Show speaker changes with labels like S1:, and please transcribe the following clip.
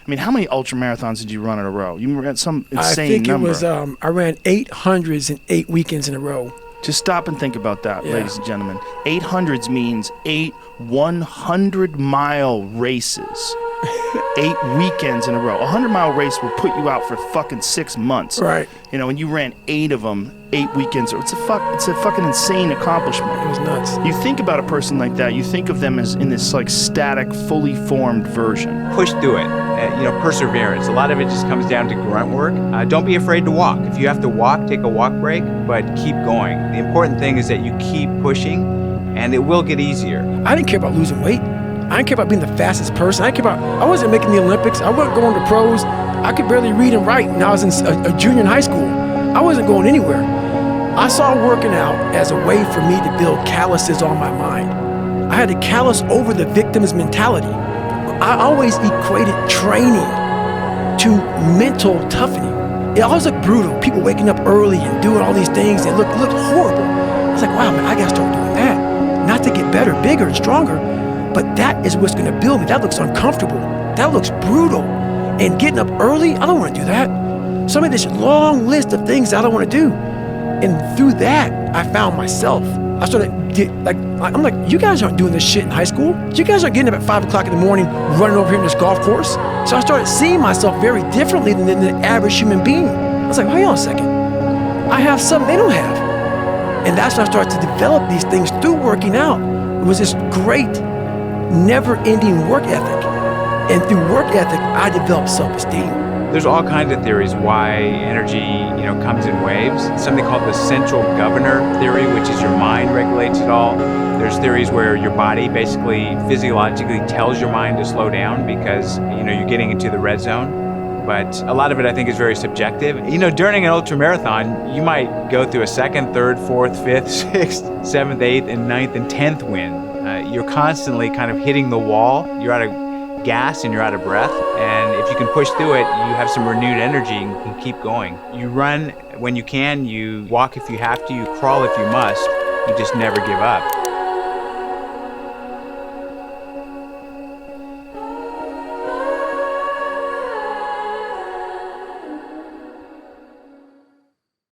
S1: I mean, how many ultramarathons did you run in a row? You ran some insane
S2: number.
S1: I think
S2: it was, I ran 800s in 8 weekends in a row.
S1: Just stop and think about that, ladies and gentlemen. 800s means 8 100-mile races. 8 weekends in a row. A 100-mile race will put you out for fucking 6 months.
S2: Right.
S1: You know, and you ran 8 of them, 8 weekends. It's a fucking insane accomplishment.
S2: It was nuts.
S1: You think about a person like that, you think of them as in this like static, fully formed version.
S3: Push through it. Perseverance. A lot of it just comes down to grunt work. Don't be afraid to walk. If you have to walk, take a walk break, but keep going. The important thing is that you keep pushing, and it will get easier.
S2: I didn't care about losing weight. I didn't care about being the fastest person. I wasn't making the Olympics. I wasn't going to pros. I could barely read and write when I was in a junior in high school. I wasn't going anywhere. I saw working out as a way for me to build calluses on my mind. I had to callous over the victim's mentality. I always equated training to mental toughening. It always looked brutal. People waking up early and doing all these things. It looked horrible. I was like, wow, man, I got to start doing that. Not to get better, bigger, and stronger, but that is what's going to build me. That looks uncomfortable. That looks brutal. And getting up early, I don't want to do that. So I made this long list of things I don't want to do. And through that, I found myself. I started, I'm like, you guys aren't doing this shit in high school. You guys aren't getting up at 5 o'clock in the morning, running over here in this golf course. So I started seeing myself very differently than the average human being. I was like, hold on a second. I have something they don't have. And that's when I started to develop these things through working out. It was this great, never-ending work ethic. And through work ethic, I developed self-esteem.
S3: There's all kinds of theories why energy, comes in waves. Something called the central governor theory, which is your mind regulates it all. There's theories where your body basically physiologically tells your mind to slow down because, you're getting into the red zone. But a lot of it, I think, is very subjective. During an ultramarathon, you might go through a 2nd, 3rd, 4th, 5th, 6th, 7th, 8th, and 9th, and 10th win. You're constantly kind of hitting the wall. You're out of gas and you're out of breath. And if you can push through it, you have some renewed energy and can keep going. You run when you can, you walk if you have to, you crawl if you must. You just never give up.